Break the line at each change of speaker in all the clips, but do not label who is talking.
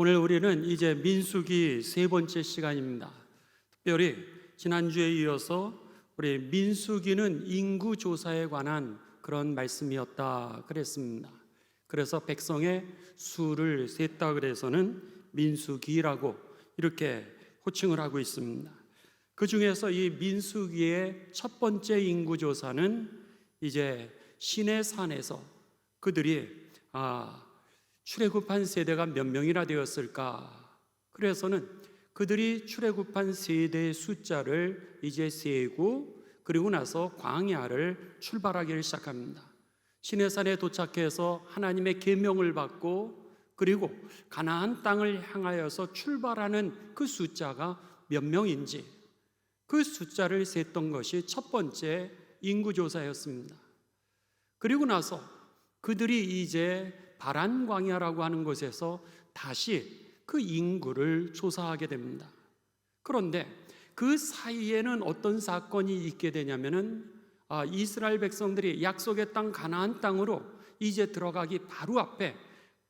오늘 우리는 이제 민수기 세 번째 시간입니다. 특별히 지난주에 이어서 우리 민수기는 인구조사에 관한 그런 말씀이었다 그랬습니다. 그래서 백성의 수를 셌다 그래서는 민수기라고 이렇게 호칭을 하고 있습니다. 그 중에서 이 민수기의 첫 번째 인구조사는 이제 시내산에서 그들이 출애굽한 세대가 몇 명이나 되었을까? 그래서는 그들이 출애굽한 세대의 숫자를 이제 세고 그리고 나서 광야를 출발하기를 시작합니다. 시내산에 도착해서 하나님의 계명을 받고 그리고 가나안 땅을 향하여서 출발하는 그 숫자가 몇 명인지 그 숫자를 셌던 것이 첫 번째 인구조사였습니다. 그리고 나서 그들이 이제 바란 광야라고 하는 곳에서 다시 그 인구를 조사하게 됩니다. 그런데 그 사이에는 어떤 사건이 있게 되냐면은 이스라엘 백성들이 약속의 땅 가나안 땅으로 이제 들어가기 바로 앞에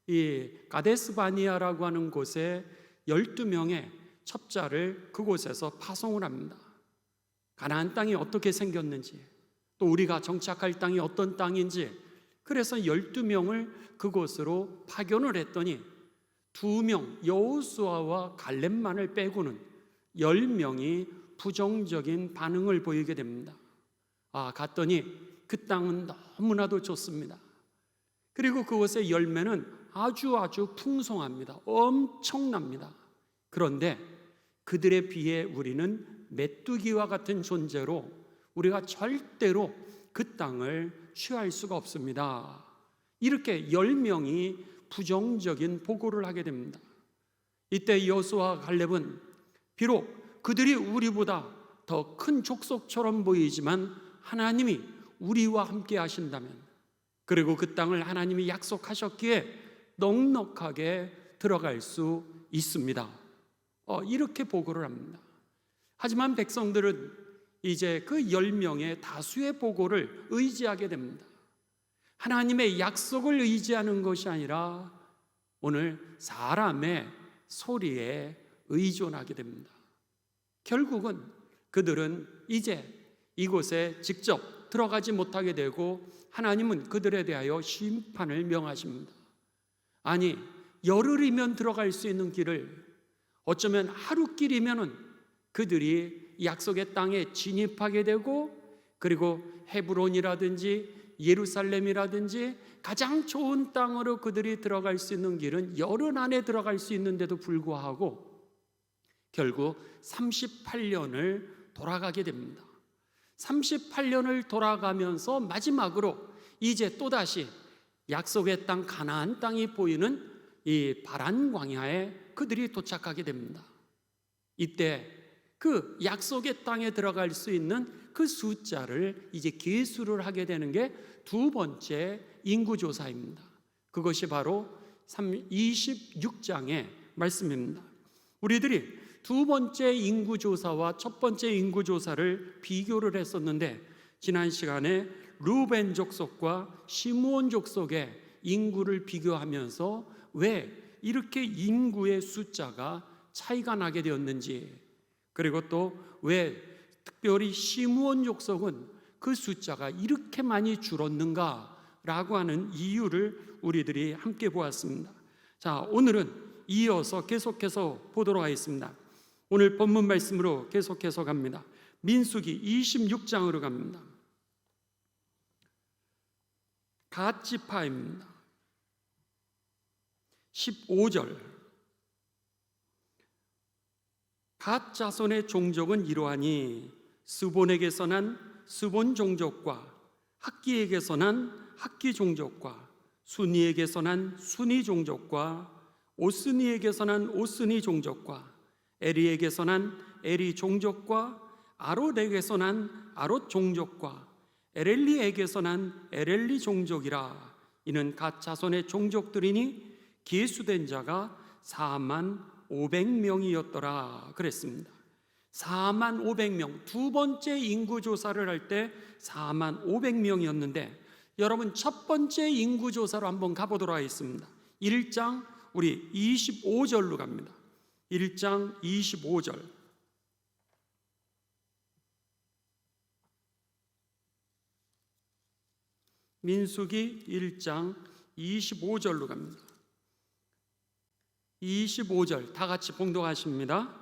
이 가데스 바니아라고 하는 곳에 12명의 첩자를 그곳에서 파송을 합니다. 가나안 땅이 어떻게 생겼는지 또 우리가 정착할 땅이 어떤 땅인지 그래서 12명을 그곳으로 파견을 했더니 2명 여호수아와 갈렙만을 빼고는 10명이 부정적인 반응을 보이게 됩니다. 갔더니 그 땅은 너무나도 좋습니다. 그리고 그곳의 열매는 아주 풍성합니다. 엄청납니다. 그런데 그들에 비해 우리는 메뚜기와 같은 존재로 우리가 절대로 그 땅을 취할 수가 없습니다. 이렇게 10명이 부정적인 보고를 하게 됩니다. 이때 여호수아와 갈렙은 비록 그들이 우리보다 더 큰 족속처럼 보이지만 하나님이 우리와 함께 하신다면 그리고 그 땅을 하나님이 약속하셨기에 넉넉하게 들어갈 수 있습니다. 이렇게 보고를 합니다. 하지만 백성들은 이제 그 10명의 다수의 보고를 의지하게 됩니다. 하나님의 약속을 의지하는 것이 아니라 오늘 사람의 소리에 의존하게 됩니다. 결국은 그들은 이제 이곳에 직접 들어가지 못하게 되고 하나님은 그들에 대하여 심판을 명하십니다. 아니, 열흘이면 들어갈 수 있는 길을 어쩌면 하루길이면은 그들이 약속의 땅에 진입하게 되고 그리고 헤브론이라든지 예루살렘이라든지 가장 좋은 땅으로 그들이 들어갈 수 있는 길은 열흘 안에 들어갈 수 있는데도 불구하고 결국 38년을 돌아가게 됩니다. 38년을 돌아가면서 마지막으로 이제 또다시 약속의 땅 가나안 땅이 보이는 이 바란 광야에 그들이 도착하게 됩니다. 이때 그 약속의 땅에 들어갈 수 있는 그 숫자를 이제 계수를 하게 되는 게 두 번째 인구조사입니다. 그것이 바로 26장의 말씀입니다. 우리들이 두 번째 인구조사와 첫 번째 인구조사를 비교를 했었는데 지난 시간에 루벤 족속과 시므온 족속의 인구를 비교하면서 왜 이렇게 인구의 숫자가 차이가 나게 되었는지 그리고 또 왜 특별히 시므온 족속은 그 숫자가 이렇게 많이 줄었는가라고 하는 이유를 우리들이 함께 보았습니다. 자, 오늘은 이어서 계속해서 보도록 하겠습니다. 오늘 본문 말씀으로 계속해서 갑니다. 민수기 26장으로 갑니다. 갓 지파입니다. 15절 갓 자손의 종족은 이러하니 스본에게서 난 스본 종족과 학기에게서 난 학기 종족과 순이에게서 난 순이 종족과 오스니에게서 난 오스니 종족과 에리에게서 난 에리 종족과 아롯에게서 난 아롯 종족과 에렐리에게서 난 에렐리 종족이라. 이는 갓 자손의 종족들이니 계수된 자가 45,000명이었더라 그랬습니다. 45,000명, 두 번째 인구조사를 할 때 45,000명이었는데 여러분 첫 번째 인구조사로 한번 가보도록 하겠습니다. 1장 우리 25절로 갑니다. 1장 25절. 민수기 1장 25절로 갑니다. 25절 다 같이 봉독하십니다.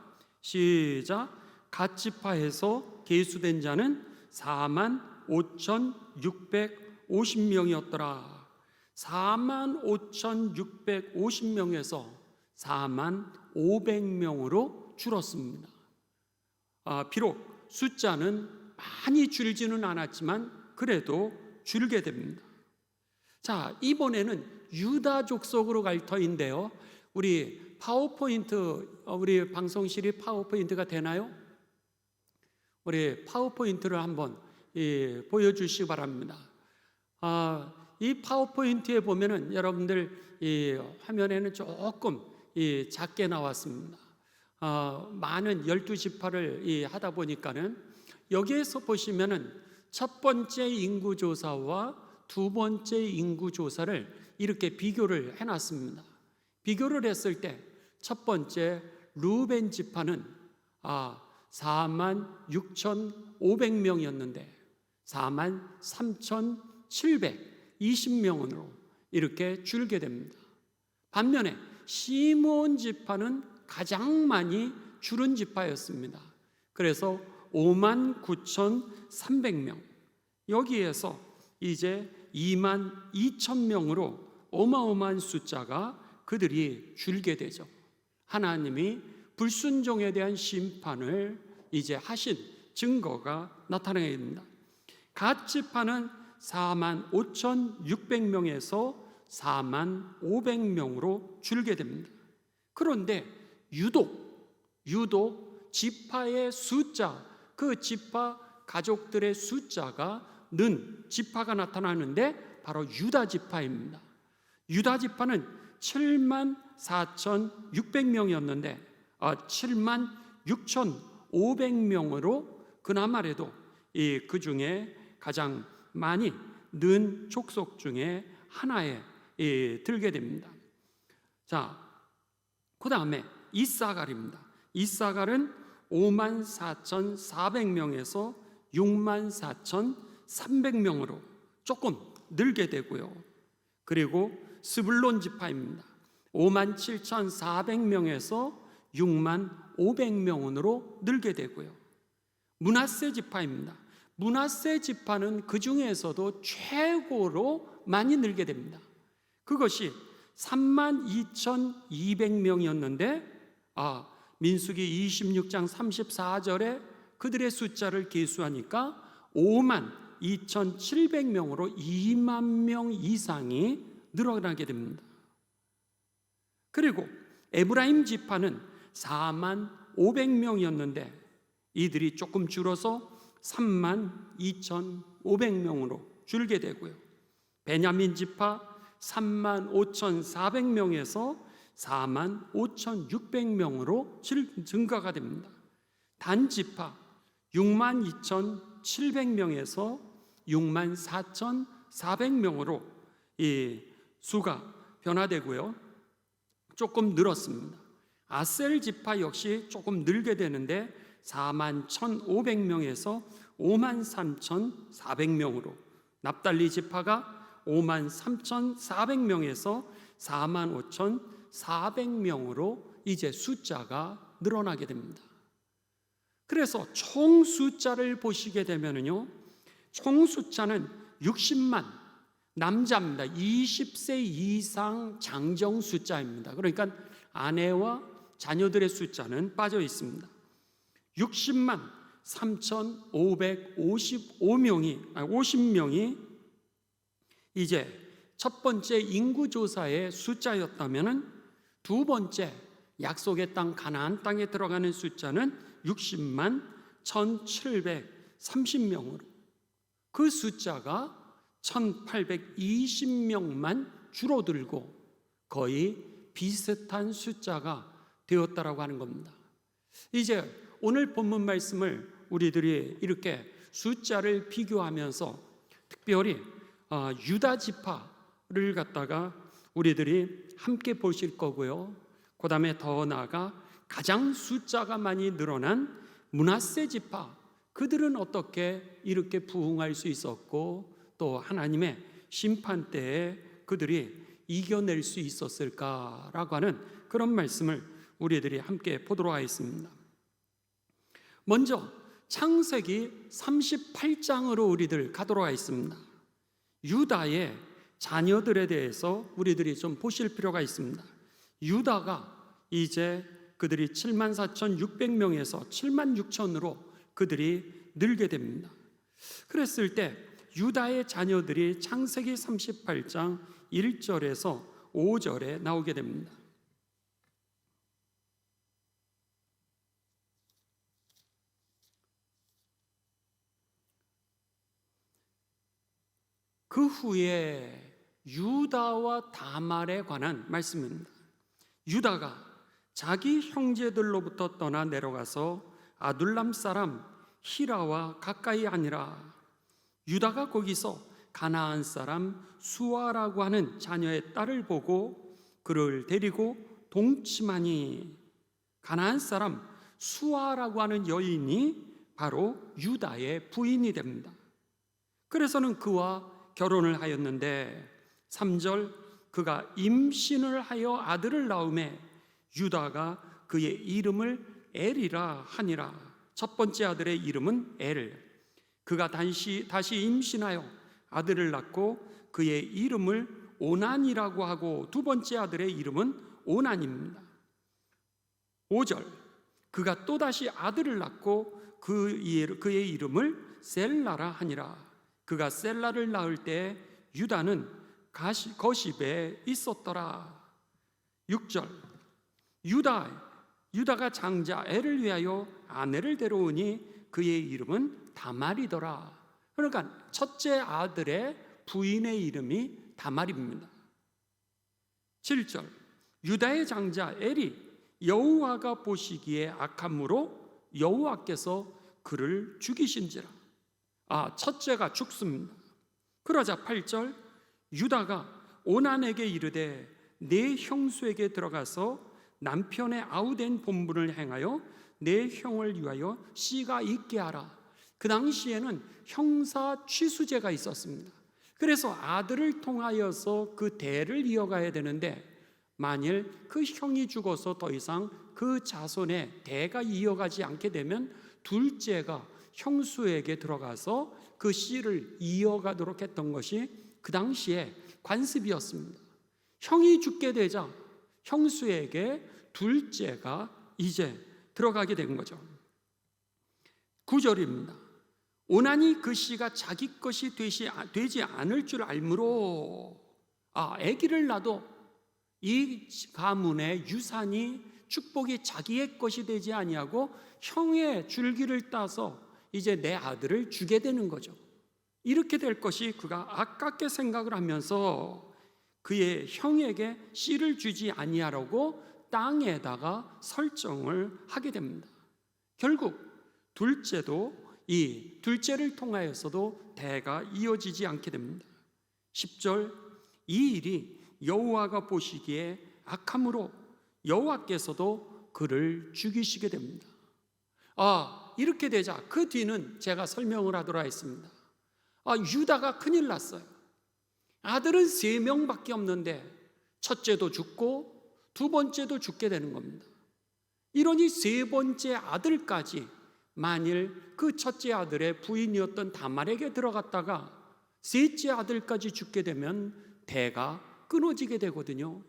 시작. 갓 지파에서 계수된 자는 45,650명이었더라. 45,650명에서 44,500명으로 줄었습니다. 비록 숫자는 많이 줄지는 않았지만 그래도 줄게 됩니다. 자, 이번에는 유다 족속으로 갈 터인데요. 우리 파워포인트, 우리 방송실이 파워포인트가 되나요? 우리 파워포인트를 한번 보여주시기 바랍니다. 이 파워포인트에 보면은 여러분들 이 화면에는 조금 작게 나왔습니다. 많은 12지파를 하다 보니까는 여기에서 보시면은 첫 번째 인구조사와 두 번째 인구조사를 이렇게 비교를 해놨습니다. 비교를 했을 때 첫 번째 루벤 지파는 46,500명이었는데 43,720명으로 이렇게 줄게 됩니다. 반면에 시므온 지파는 가장 많이 줄은 지파였습니다. 그래서 59,300명, 여기에서 이제 22,000명으로 어마어마한 숫자가 그들이 줄게 되죠. 하나님이 불순종에 대한 심판을 이제 하신 증거가 나타나게 됩니다. 갓 지파는 45,600명에서 45,500명으로 줄게 됩니다. 그런데 유독 지파의 숫자, 그 지파 가족들의 숫자가 는 지파가 나타나는데 바로 유다 지파입니다. 유다 지파는 74,600명이었는데 76,500명으로 그나마래도 그 중에 가장 많이 는 족속 중에 하나에 들게 됩니다. 자, 그 다음에 이사갈입니다. 이사갈은 54,400명에서 64,300명으로 조금 늘게 되고요. 그리고 스불론 지파입니다. 57,400명에서 65,500명으로 늘게 되고요. 므낫세 지파입니다. 므낫세 지파는 그 중에서도 최고로 많이 늘게 됩니다. 그것이 32,200명이었는데 민수기 26장 34절에 그들의 숫자를 계수하니까 52,700명으로 2만 명 이상이 늘어나게 됩니다. 그리고 에브라임 지파는 42,500명이었는데 이들이 조금 줄어서 32,500명으로 줄게 되고요. 베냐민 지파 35,400명에서 45,600명으로 증가가 됩니다. 단 지파 62,700명에서 64,400명으로 이 수가 변화되고요. 조금 늘었습니다. 아셀 지파 역시 조금 늘게 되는데 41,500명에서 53,400명으로, 납달리 지파가 53,400명에서 45,400명으로 이제 숫자가 늘어나게 됩니다. 그래서 총 숫자를 보시게 되면요, 총 숫자는 60만 남자입니다. 20세 이상 장정 숫자입니다. 그러니까 아내와 자녀들의 숫자는 빠져 있습니다. 60만 3,550명이 이제 첫 번째 인구조사의 숫자였다면 두 번째 약속의 땅 가나안 땅에 들어가는 숫자는 60만 1,730명으로 그 숫자가 1,820명만 줄어들고 거의 비슷한 숫자가 되었다라고 하는 겁니다. 이제 오늘 본문 말씀을 우리들이 이렇게 숫자를 비교하면서 특별히 유다 지파를 갖다가 우리들이 함께 보실 거고요. 그 다음에 더 나아가 가장 숫자가 많이 늘어난 므낫세 지파, 그들은 어떻게 이렇게 부흥할 수 있었고 또 하나님의 심판 때에 그들이 이겨낼 수 있었을까라고 하는 그런 말씀을 우리들이 함께 보도록 하겠습니다. 먼저 창세기 38장으로 우리들 가도록 하겠습니다. 유다의 자녀들에 대해서 우리들이 좀 보실 필요가 있습니다. 유다가 이제 그들이 74,600명에서 76,000으로 그들이 늘게 됩니다. 그랬을 때 유다의 자녀들이 창세기 38장 1절에서 5절에 나오게 됩니다. 그 후에 유다와 다말에 관한 말씀입니다. 유다가 자기 형제들로부터 떠나 내려가서 아둘람 사람 히라와 가까이 아니라, 유다가 거기서 가나안 사람 수아라고 하는 자녀의 딸을 보고 그를 데리고 동침하니, 가나안 사람 수아라고 하는 여인이 바로 유다의 부인이 됩니다. 그래서는 그와 결혼을 하였는데 3절, 그가 임신을 하여 아들을 낳음에 유다가 그의 이름을 엘이라 하니라. 첫 번째 아들의 이름은 엘. 그가 다시 임신하여 아들을 낳고 그의 이름을 오난이라고 하고 두 번째 아들의 이름은 오난입니다. 5절, 그가 또다시 아들을 낳고 그의 이름을 셀라라 하니라. 그가 셀라를 낳을 때 유다는 거십에 있었더라. 6절, 유다가 장자 엘을 위하여 아내를 데려오니 그의 이름은 다말이더라. 그러니까 첫째 아들의 부인의 이름이 다말입니다. 7절, 유다의 장자 엘이 여호와가 보시기에 악함으로 여호와께서 그를 죽이신지라. 첫째가 죽습니다. 그러자 8절, 유다가 오난에게 이르되 내 형수에게 들어가서 남편의 아우된 본분을 행하여 내 형을 위하여 씨가 있게 하라. 그 당시에는 형사 취수제가 있었습니다. 그래서 아들을 통하여서 그 대를 이어가야 되는데, 만일 그 형이 죽어서 더 이상 그 자손의 대가 이어가지 않게 되면 둘째가 형수에게 들어가서 그 씨를 이어가도록 했던 것이 그 당시에 관습이었습니다. 형이 죽게 되자 형수에게 둘째가 이제 들어가게 된 거죠. 9절입니다. 오난이 그 씨가 자기 것이 되지 않을 줄 알므로, 아기를 낳아도 이 가문의 유산이 축복이 자기의 것이 되지 아니하고 형의 줄기를 따서 이제 내 아들을 주게 되는 거죠. 이렇게 될 것이 그가 아깝게 생각을 하면서 그의 형에게 씨를 주지 아니하라고 땅에다가 설정을 하게 됩니다. 결국 이 둘째를 통하여서도 대가 이어지지 않게 됩니다. 10절, 이 일이 여호와가 보시기에 악함으로 여호와께서도 그를 죽이시게 됩니다. 이렇게 되자 그 뒤는 제가 설명을 하도록 하겠습니다. 유다가 큰일 났어요. 아들은 3명밖에 없는데 첫째도 죽고 두 번째도 죽게 되는 겁니다. 이러니 세 번째 아들까지 만일 그 첫째 아들의 부인이었던 다말에게 들어갔다가 셋째 아들까지 죽게 되면 대가 끊어지게 되거든요.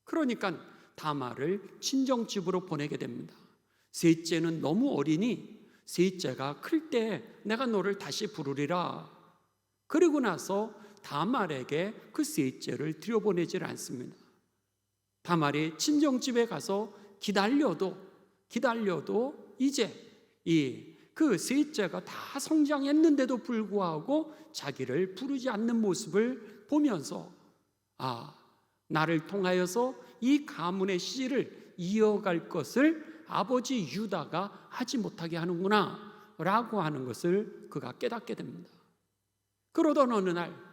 그러니까 다말을 친정집으로 보내게 됩니다. 셋째는 너무 어리니 셋째가 클 때 내가 너를 다시 부르리라. 그리고 나서 다말에게 그 셋째를 들여보내질 않습니다. 다말이 친정집에 가서 기다려도 이제 그 셋째가 다 성장했는데도 불구하고 자기를 부르지 않는 모습을 보면서 나를 통하여서 이 가문의 씨를 이어갈 것을 아버지 유다가 하지 못하게 하는구나 라고 하는 것을 그가 깨닫게 됩니다. 그러던 어느 날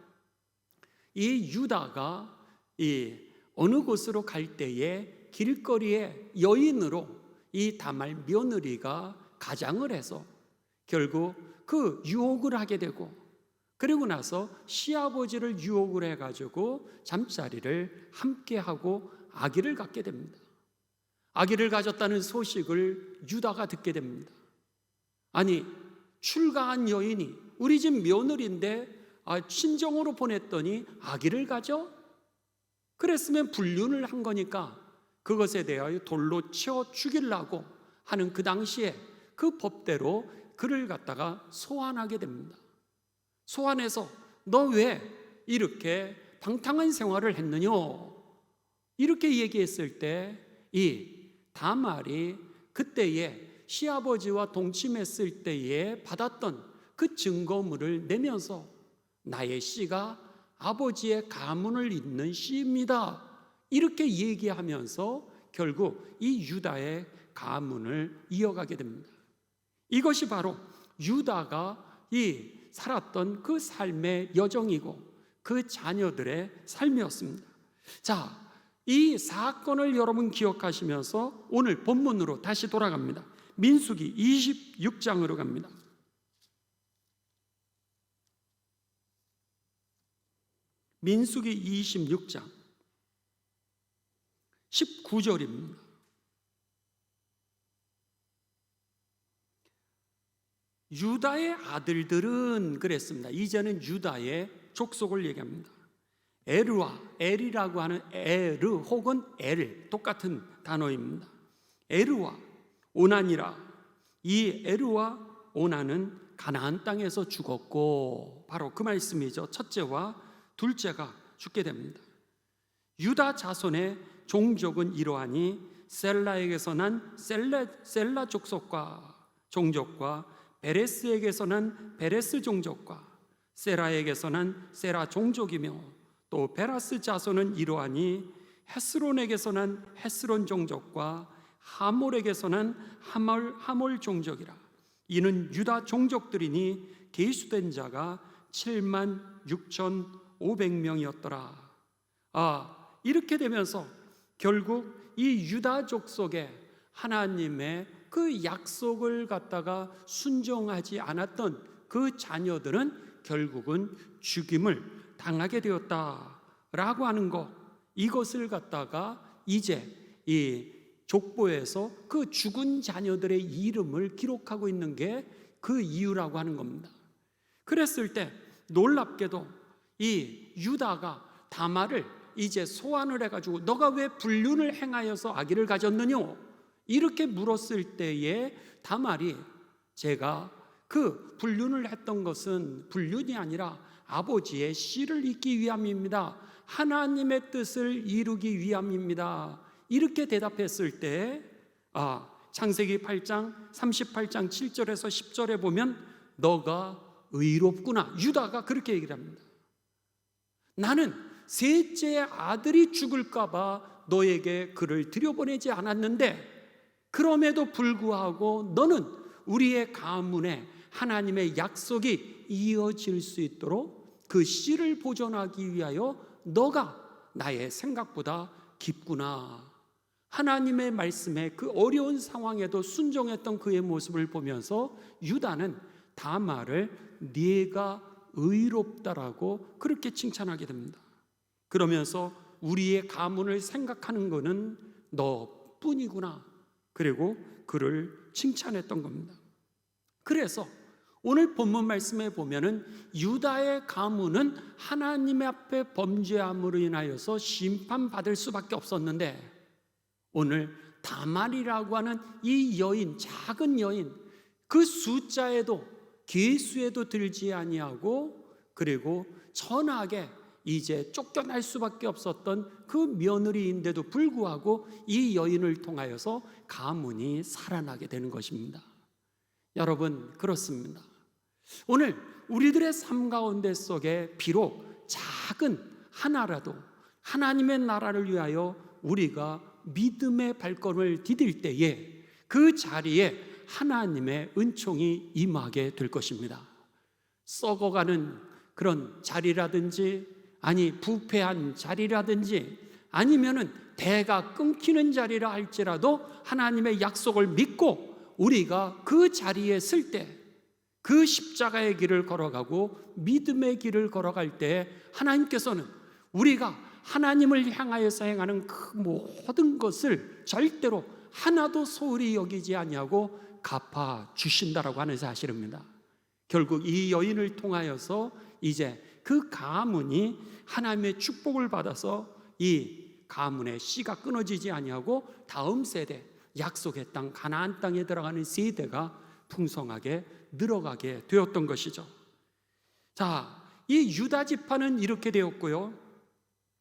이 유다가 이 어느 곳으로 갈 때에 길거리에 여인으로 이 다말 며느리가 가장을 해서 결국 그 유혹을 하게 되고, 그리고 나서 시아버지를 유혹을 해가지고 잠자리를 함께하고 아기를 갖게 됩니다. 아기를 가졌다는 소식을 유다가 듣게 됩니다. 아니, 출가한 여인이 우리 집 며느리인데 친정으로 보냈더니 아기를 가져? 그랬으면 불륜을 한 거니까 그것에 대하여 돌로 치어 죽이려고 하는 그 당시에 그 법대로 그를 갖다가 소환하게 됩니다. 소환해서 너 왜 이렇게 방탕한 생활을 했느냐? 이렇게 얘기했을 때 이 다말이 그때에 시아버지와 동침했을 때에 받았던 그 증거물을 내면서 나의 씨가 아버지의 가문을 잇는 씨입니다, 이렇게 얘기하면서 결국 이 유다의 가문을 이어가게 됩니다. 이것이 바로 유다가 이 살았던 그 삶의 여정이고 그 자녀들의 삶이었습니다. 자, 이 사건을 여러분 기억하시면서 오늘 본문으로 다시 돌아갑니다. 민수기 26장으로 갑니다. 민수기 26장 19절입니다. 유다의 아들들은 그랬습니다. 이제는 유다의 족속을 얘기합니다. 에르와 엘이라고 하는 에르 혹은 엘, 똑같은 단어입니다. 에르와 오난이라. 이 에르와 오난은 가나안 땅에서 죽었고, 바로 그 말씀이죠. 첫째와 둘째가 죽게 됩니다. 유다 자손의 종족은 이러하니 셀라에게서 난 셀라 족속과 종족과 베레스에게서 난 베레스 종족과 세라에게서 난 세라 종족이며, 또 베라스 자손은 이러하니 헤스론에게서 난 헤스론 종족과 하몰에게서 난 하몰 종족이라. 이는 유다 종족들이니 계수된 자가 76,500명이었더라. 이렇게 되면서 결국 이 유다족 속에 하나님의 그 약속을 갖다가 순종하지 않았던 그 자녀들은 결국은 죽임을 당하게 되었다라고 하는 것, 이것을 갖다가 이제 이 족보에서 그 죽은 자녀들의 이름을 기록하고 있는 게 그 이유라고 하는 겁니다. 그랬을 때 놀랍게도 이 유다가 다말을 이제 소환을 해가지고 너가 왜 불륜을 행하여서 아기를 가졌느냐? 이렇게 물었을 때에 다말이 제가 그 불륜을 했던 것은 불륜이 아니라 아버지의 씨를 잇기 위함입니다. 하나님의 뜻을 이루기 위함입니다. 이렇게 대답했을 때 창세기 8장 38장 7절에서 10절에 보면 너가 의롭구나. 유다가 그렇게 얘기를 합니다. 나는 셋째 아들이 죽을까 봐 너에게 그를 들여보내지 않았는데 그럼에도 불구하고 너는 우리의 가문에 하나님의 약속이 이어질 수 있도록 그 씨를 보존하기 위하여 너가 나의 생각보다 깊구나. 하나님의 말씀에 그 어려운 상황에도 순종했던 그의 모습을 보면서 유다는 다말을 네가 의롭다라고 그렇게 칭찬하게 됩니다. 그러면서 우리의 가문을 생각하는 것은 너뿐이구나. 그리고 그를 칭찬했던 겁니다. 그래서 오늘 본문 말씀에 보면은 유다의 가문은 하나님 앞에 범죄함으로 인하여서 심판받을 수밖에 없었는데 오늘 다말이라고 하는 이 여인, 작은 여인, 그 숫자에도 계수에도 들지 아니하고 그리고 천하게 이제 쫓겨날 수밖에 없었던 그 며느리인데도 불구하고 이 여인을 통하여서 가문이 살아나게 되는 것입니다. 여러분, 그렇습니다. 오늘 우리들의 삶 가운데 속에 비록 작은 하나라도 하나님의 나라를 위하여 우리가 믿음의 발걸음을 디딜 때에 그 자리에 하나님의 은총이 임하게 될 것입니다. 썩어가는 그런 자리라든지 아니 부패한 자리라든지 아니면은 대가 끊기는 자리라 할지라도 하나님의 약속을 믿고 우리가 그 자리에 설 때, 그 십자가의 길을 걸어가고 믿음의 길을 걸어갈 때 하나님께서는 우리가 하나님을 향하여서 행하는 그 모든 것을 절대로 하나도 소홀히 여기지 아니하고 갚아 주신다라고 하는 사실입니다. 결국 이 여인을 통하여서 이제 그 가문이 하나님의 축복을 받아서 이 가문의 씨가 끊어지지 아니하고 다음 세대, 약속의 땅 가나안 땅에 들어가는 세대가 풍성하게 늘어가게 되었던 것이죠. 자, 이 유다 지파는 이렇게 되었고요.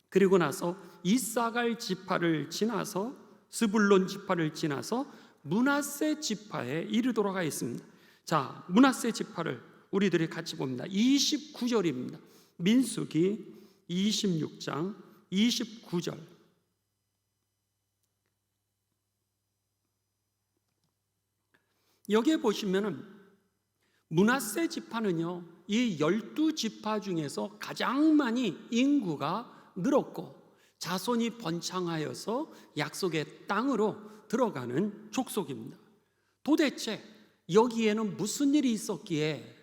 그리고 나서 이사갈 지파를 지나서 스불론 지파를 지나서 므낫세 지파에 이르도록 하겠습니다. 자, 므낫세 지파를 우리들이 같이 봅니다. 29절입니다. 민수기 26장 29절. 여기에 보시면은 므낫세 지파는요, 이 12지파 중에서 가장 많이 인구가 늘었고 자손이 번창하여서 약속의 땅으로 들어가는 족속입니다. 도대체 여기에는 무슨 일이 있었기에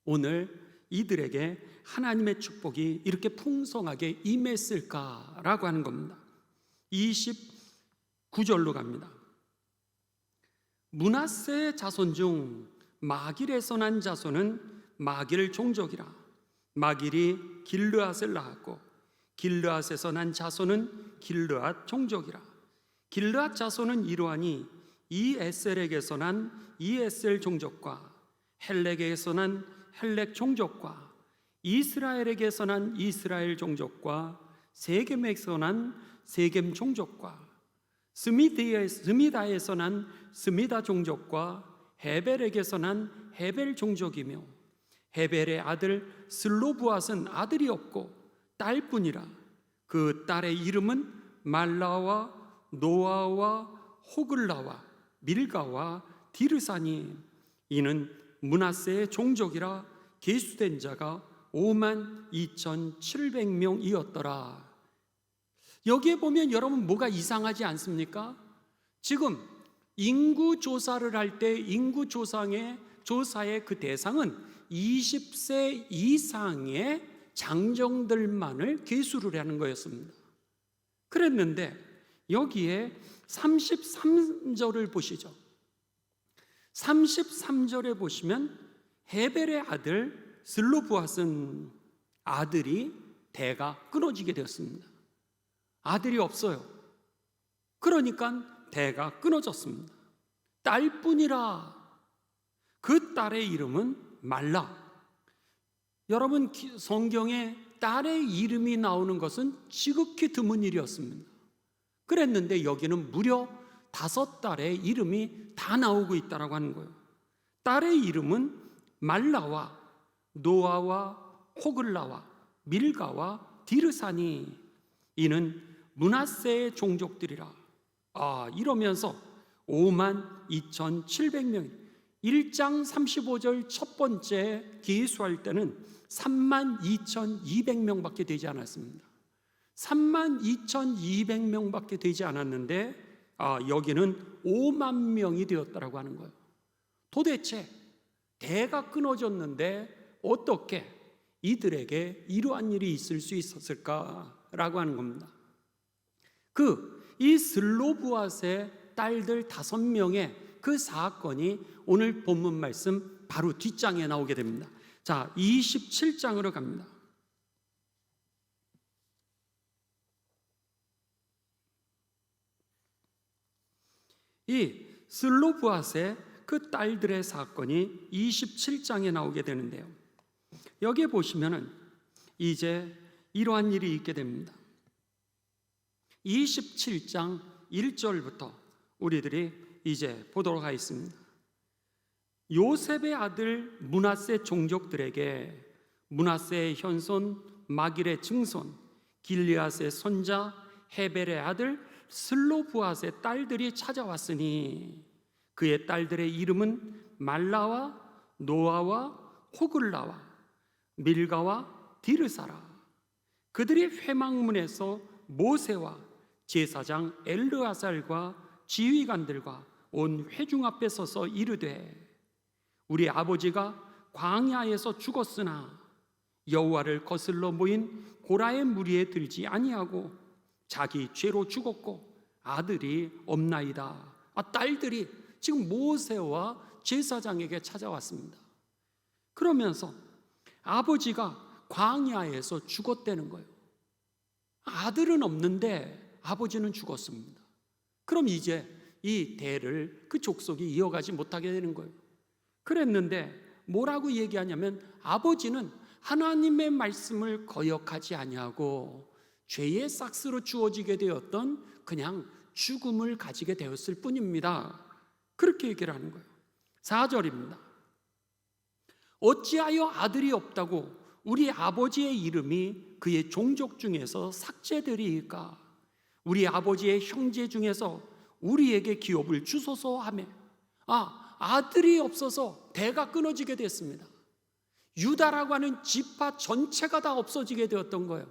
오늘 이들에게 하나님의 축복이 이렇게 풍성하게 임했을까라고 하는 겁니다. 29절로 갑니다. 므낫세 자손 중 마길에서 난 자손은 마길 종족이라. 마길이 길르앗을 낳았고 길르앗에서 난 자손은 길르앗 종족이라. 길르앗 자손은 이러하니 이에셀에게서 난 이에셀 종족과 헬렉에게서 난 헬렉 종족과 이스라엘에게서 난 이스라엘 종족과 세겜에서 난 세겜 종족과 스미다에서 난 스미다 종족과 헤벨에게서 난 헤벨 종족이며 헤벨의 아들 슬로브앗은 아들이 없고 딸뿐이라. 그 딸의 이름은 말라와 노아와 호글라와 밀가와 디르사니. 이는 므낫세의 종족이라 계수된 자가 52,700명이었더라. 여기에 보면 여러분 뭐가 이상하지 않습니까? 지금 인구 조사를 할 때 인구 조사의 그 대상은 20세 이상의 장정들만을 계수를 하는 거였습니다. 그랬는데 여기에 33절을 보시죠. 33절에 보시면 헤벨의 아들 슬로브앗은 아들이 대가 끊어지게 되었습니다. 아들이 없어요. 그러니까 대가 끊어졌습니다. 딸뿐이라. 그 딸의 이름은 말라. 여러분, 성경에 딸의 이름이 나오는 것은 지극히 드문 일이었습니다. 그랬는데 여기는 무려 5딸의 이름이 다 나오고 있다고 하는 거예요. 딸의 이름은 말라와 노아와 호글라와 밀가와 디르사니. 이는 므낫세의 종족들이라. 이러면서 52,700명, 1장 35절 첫 번째 기수할 때는 32,200명밖에 되지 않았습니다. 32,200명밖에 되지 않았는데 여기는 5만 명이 되었다라고 하는 거예요. 도대체 대가 끊어졌는데 어떻게 이들에게 이러한 일이 있을 수 있었을까라고 하는 겁니다. 이 슬로브앗의 딸들 5명의 그 사건이 오늘 본문 말씀 바로 뒷장에 나오게 됩니다. 자, 27장으로 갑니다. 이 슬로브앗의 그 딸들의 사건이 27장에 나오게 되는데요. 여기에 보시면은 이제 이러한 일이 있게 됩니다. 27장 1절부터 우리들이 이제 보도록 하겠습니다. 요셉의 아들 므낫세 종족들에게 므낫세의 현손 마길의 증손 길르앗의 손자 헤벨의 아들 슬로브앗의 딸들이 찾아왔으니 그의 딸들의 이름은 말라와 노아와 호글라와 밀가와 디르사라. 그들이 회막문에서 모세와 제사장 엘르아살과 지휘관들과 온 회중 앞에 서서 이르되 우리 아버지가 광야에서 죽었으나 여호와를 거슬러 모인 고라의 무리에 들지 아니하고 자기 죄로 죽었고 아들이 없나이다. 딸들이 지금 모세와 제사장에게 찾아왔습니다. 그러면서 아버지가 광야에서 죽었다는 거예요. 아들은 없는데 아버지는 죽었습니다. 그럼 이제 이 대를 그 족속이 이어가지 못하게 되는 거예요. 그랬는데 뭐라고 얘기하냐면 아버지는 하나님의 말씀을 거역하지 아니하고 죄의 싹스로 주어지게 되었던 그냥 죽음을 가지게 되었을 뿐입니다. 그렇게 얘기를 하는 거예요. 4절입니다. 어찌하여 아들이 없다고 우리 아버지의 이름이 그의 종족 중에서 삭제되리이까? 우리 아버지의 형제 중에서 우리에게 기업을 주소서 하매 아들이 없어서 대가 끊어지게 됐습니다. 유다라고 하는 지파 전체가 다 없어지게 되었던 거예요.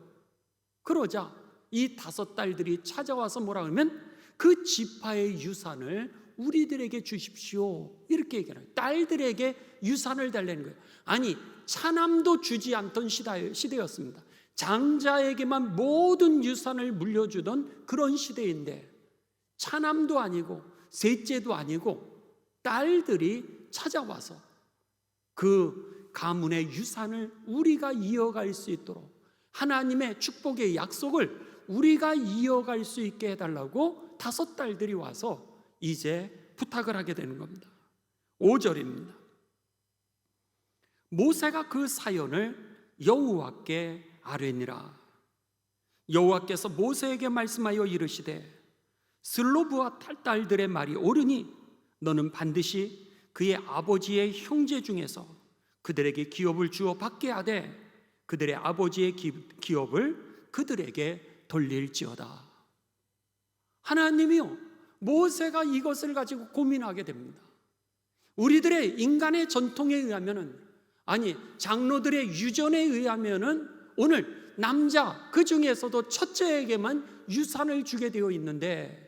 그러자 이 5딸들이 찾아와서 뭐라 하면 그 지파의 유산을 우리들에게 주십시오 이렇게 얘기해요. 딸들에게 유산을 달라는 거예요. 아니 차남도 주지 않던 시대였습니다. 장자에게만 모든 유산을 물려주던 그런 시대인데 차남도 아니고 셋째도 아니고 딸들이 찾아와서 그 가문의 유산을 우리가 이어갈 수 있도록 하나님의 축복의 약속을 우리가 이어갈 수 있게 해달라고 5딸들이 와서 이제 부탁을 하게 되는 겁니다. 5절입니다. 모세가 그 사연을 여호와께 아뢰니라. 여호와께서 모세에게 말씀하여 이르시되 슬로브와 딸들의 말이 옳으니 너는 반드시 그의 아버지의 형제 중에서 그들에게 기업을 주어 받게 하되 그들의 아버지의 기업을 그들에게 돌릴지어다. 하나님이요, 모세가 이것을 가지고 고민하게 됩니다. 우리들의 인간의 전통에 의하면은, 아니 장로들의 유전에 의하면은 오늘 남자 그 중에서도 첫째에게만 유산을 주게 되어 있는데,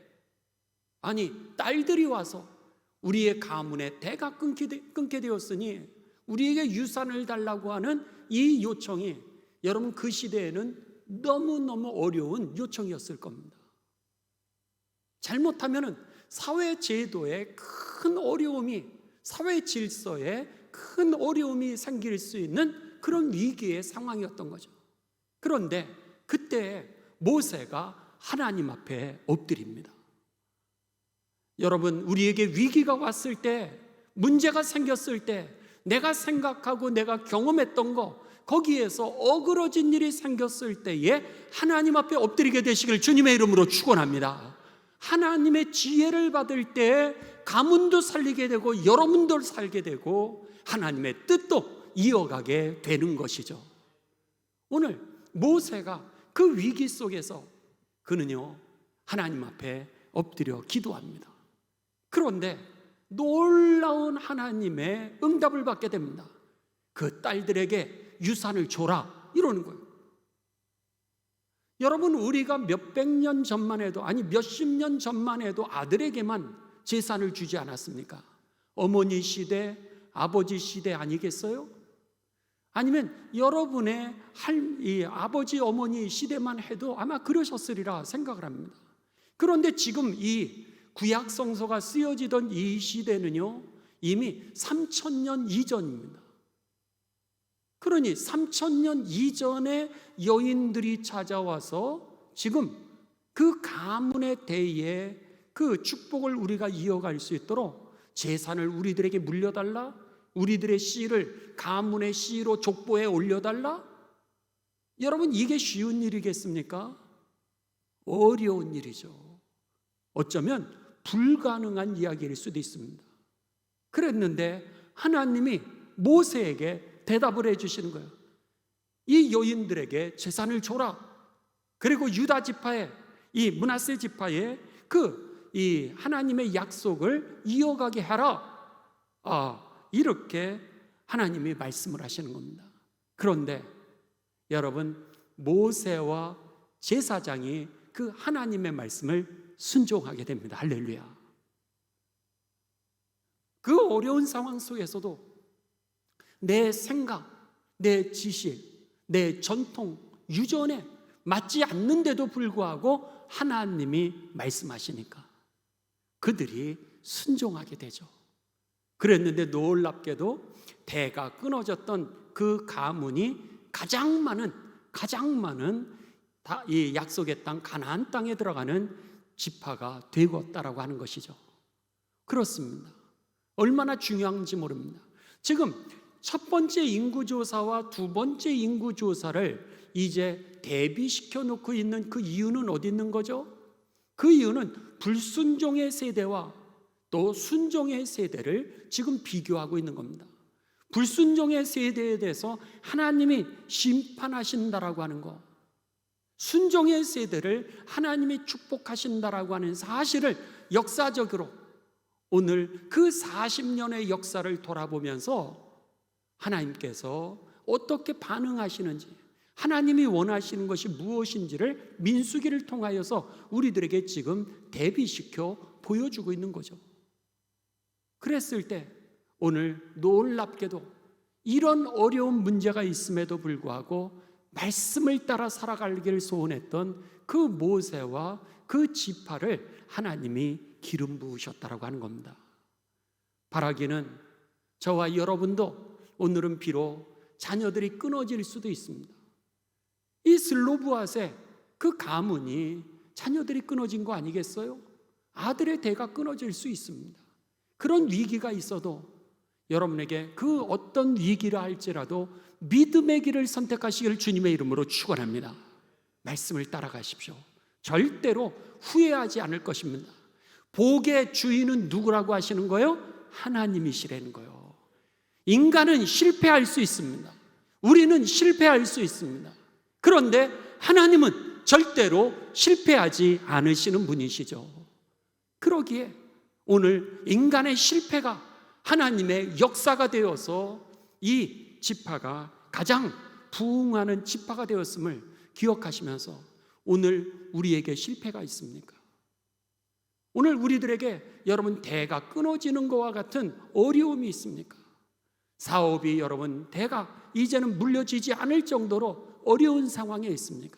아니 딸들이 와서 우리의 가문의 대가 끊게 되었으니 우리에게 유산을 달라고 하는 이 요청이 여러분 그 시대에는 너무너무 어려운 요청이었을 겁니다. 잘못하면 사회 제도에 큰 어려움이, 사회 질서에 큰 어려움이 생길 수 있는 그런 위기의 상황이었던 거죠. 그런데 그때 모세가 하나님 앞에 엎드립니다. 여러분, 우리에게 위기가 왔을 때, 문제가 생겼을 때, 내가 생각하고 내가 경험했던 거, 거기에서 어그러진 일이 생겼을 때에 하나님 앞에 엎드리게 되시길 주님의 이름으로 축원합니다. 하나님의 지혜를 받을 때 가문도 살리게 되고 여러분도 살게 되고 하나님의 뜻도 이어가게 되는 것이죠. 오늘 모세가 그 위기 속에서 그는요 하나님 앞에 엎드려 기도합니다. 그런데 놀라운 하나님의 응답을 받게 됩니다. 그 딸들에게 유산을 줘라 이러는 거예요. 여러분, 우리가 몇백 년 전만 해도, 아니 몇십 년 전만 해도 아들에게만 재산을 주지 않았습니까? 어머니 시대, 아버지 시대 아니겠어요? 아니면 여러분의 아버지 어머니 시대만 해도 아마 그러셨으리라 생각을 합니다. 그런데 지금 이 구약 성서가 쓰여지던 이 시대는요 이미 3000년 이전입니다. 그러니 3000년 이전에 여인들이 찾아와서 지금 그 가문의 대에 그 축복을 우리가 이어갈 수 있도록 재산을 우리들에게 물려달라, 우리들의 씨를 가문의 씨로 족보에 올려달라. 여러분, 이게 쉬운 일이겠습니까? 어려운 일이죠. 어쩌면 불가능한 이야기일 수도 있습니다. 그랬는데 하나님이 모세에게 대답을 해주시는 거예요. 이 여인들에게 재산을 줘라. 그리고 유다 지파에, 이 므낫세 지파에 이 하나님의 약속을 이어가게 하라. 이렇게 하나님이 말씀을 하시는 겁니다. 그런데 여러분, 모세와 제사장이 그 하나님의 말씀을 순종하게 됩니다. 할렐루야. 그 어려운 상황 속에서도 내 생각, 내 지식, 내 전통, 유전에 맞지 않는데도 불구하고 하나님이 말씀하시니까 그들이 순종하게 되죠. 그랬는데 놀랍게도 대가 끊어졌던 그 가문이 가장 많은 이 약속의 땅 가나안 땅에 들어가는 지파가 되었다라고 하는 것이죠. 그렇습니다. 얼마나 중요한지 모릅니다. 지금 첫 번째 인구조사와 두 번째 인구조사를 이제 대비시켜 놓고 있는 그 이유는 어디 있는 거죠? 그 이유는 불순종의 세대와 또 순종의 세대를 지금 비교하고 있는 겁니다. 불순종의 세대에 대해서 하나님이 심판하신다라고 하는 것, 순종의 세대를 하나님이 축복하신다라고 하는 사실을 역사적으로 오늘 그 40년의 역사를 돌아보면서 하나님께서 어떻게 반응하시는지, 하나님이 원하시는 것이 무엇인지를 민수기를 통하여서 우리들에게 지금 대비시켜 보여주고 있는 거죠. 그랬을 때 오늘 놀랍게도 이런 어려운 문제가 있음에도 불구하고 말씀을 따라 살아가기를 소원했던 그 모세와 그 지파를 하나님이 기름 부으셨다라고 하는 겁니다. 바라기는 저와 여러분도 오늘은 비록 자녀들이 끊어질 수도 있습니다. 이 슬로브앗의 그 가문이 자녀들이 끊어진 거 아니겠어요? 아들의 대가 끊어질 수 있습니다. 그런 위기가 있어도 여러분에게 그 어떤 위기라 할지라도 믿음의 길을 선택하시기를 주님의 이름으로 축원합니다. 말씀을 따라가십시오. 절대로 후회하지 않을 것입니다. 복의 주인은 누구라고 하시는 거예요? 하나님이시라는 거예요. 인간은 실패할 수 있습니다. 우리는 실패할 수 있습니다. 그런데 하나님은 절대로 실패하지 않으시는 분이시죠. 그러기에 오늘 인간의 실패가 하나님의 역사가 되어서 이 지파가 가장 부흥하는 지파가 되었음을 기억하시면서 오늘 우리에게 실패가 있습니까? 오늘 우리들에게 여러분 대가 끊어지는 것과 같은 어려움이 있습니까? 사업이 여러분 대가 이제는 물려지지 않을 정도로 어려운 상황에 있습니까?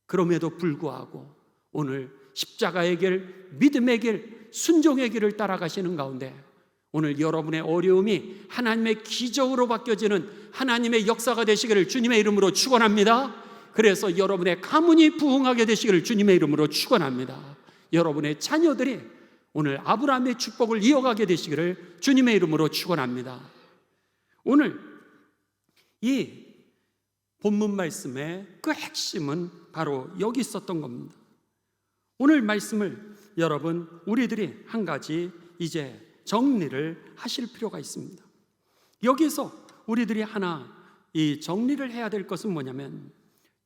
그럼에도 불구하고 오늘 십자가의 길, 믿음의 길, 순종의 길을 따라가시는 가운데 오늘 여러분의 어려움이 하나님의 기적으로 바뀌어지는 하나님의 역사가 되시기를 주님의 이름으로 축원합니다. 그래서 여러분의 가문이 부흥하게 되시기를 주님의 이름으로 축원합니다. 여러분의 자녀들이 오늘 아브라함의 축복을 이어가게 되시기를 주님의 이름으로 축원합니다. 오늘 이 본문 말씀의 그 핵심은 바로 여기 있었던 겁니다. 오늘 말씀을 여러분 우리들이 한 가지 이제 정리를 하실 필요가 있습니다. 여기서 우리들이 하나 이 정리를 해야 될 것은 뭐냐면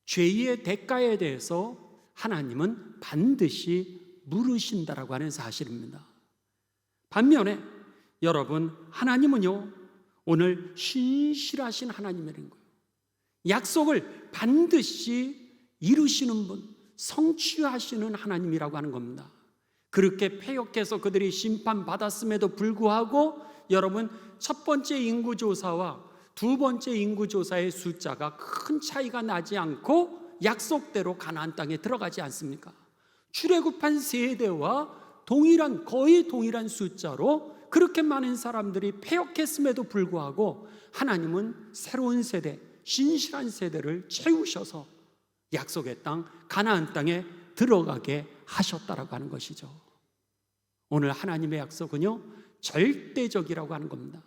죄의 대가에 대해서 하나님은 반드시 물으신다라고 하는 사실입니다. 반면에 여러분 하나님은요 오늘 신실하신 하나님이라는 거예요. 약속을 반드시 이루시는 분, 성취하시는 하나님이라고 하는 겁니다. 그렇게 패역해서 그들이 심판받았음에도 불구하고 여러분 첫 번째 인구조사와 두 번째 인구조사의 숫자가 큰 차이가 나지 않고 약속대로 가나안 땅에 들어가지 않습니까? 출애굽한 세대와 거의 동일한 숫자로 그렇게 많은 사람들이 패역했음에도 불구하고 하나님은 새로운 세대, 신실한 세대를 채우셔서 약속의 땅 가나안 땅에 들어가게 하셨다라고 하는 것이죠. 오늘 하나님의 약속은요 절대적이라고 하는 겁니다.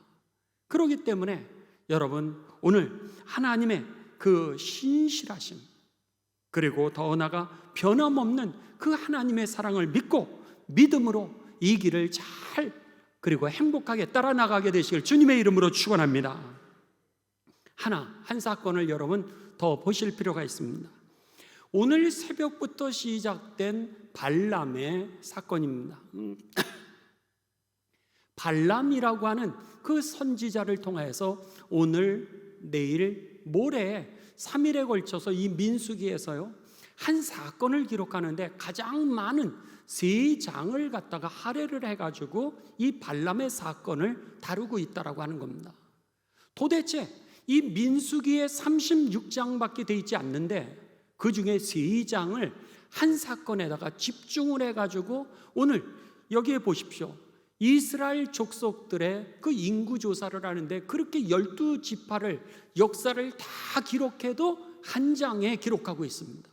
그렇기 때문에 여러분 오늘 하나님의 그 신실하심 그리고 더 나아가 변함없는 그 하나님의 사랑을 믿고 믿음으로 이 길을 잘 그리고 행복하게 따라 나가게 되시길 주님의 이름으로 축원합니다. 한 사건을 여러분 더 보실 필요가 있습니다. 오늘 새벽부터 시작된 발람의 사건입니다. 발람이라고 하는 그 선지자를 통해서 오늘, 내일, 모레 3일에 걸쳐서 이 민수기에서요 한 사건을 기록하는데 가장 많은 3장을 갖다가 할애를 해가지고 이 발람의 사건을 다루고 있다라고 하는 겁니다. 도대체 이 민수기에 36장밖에 되어 있지 않는데 그 중에 3장을 한 사건에다가 집중을 해가지고 오늘 여기에 보십시오. 이스라엘 족속들의 그 인구 조사를 하는데 그렇게 12지파를 역사를 다 기록해도 한 장에 기록하고 있습니다.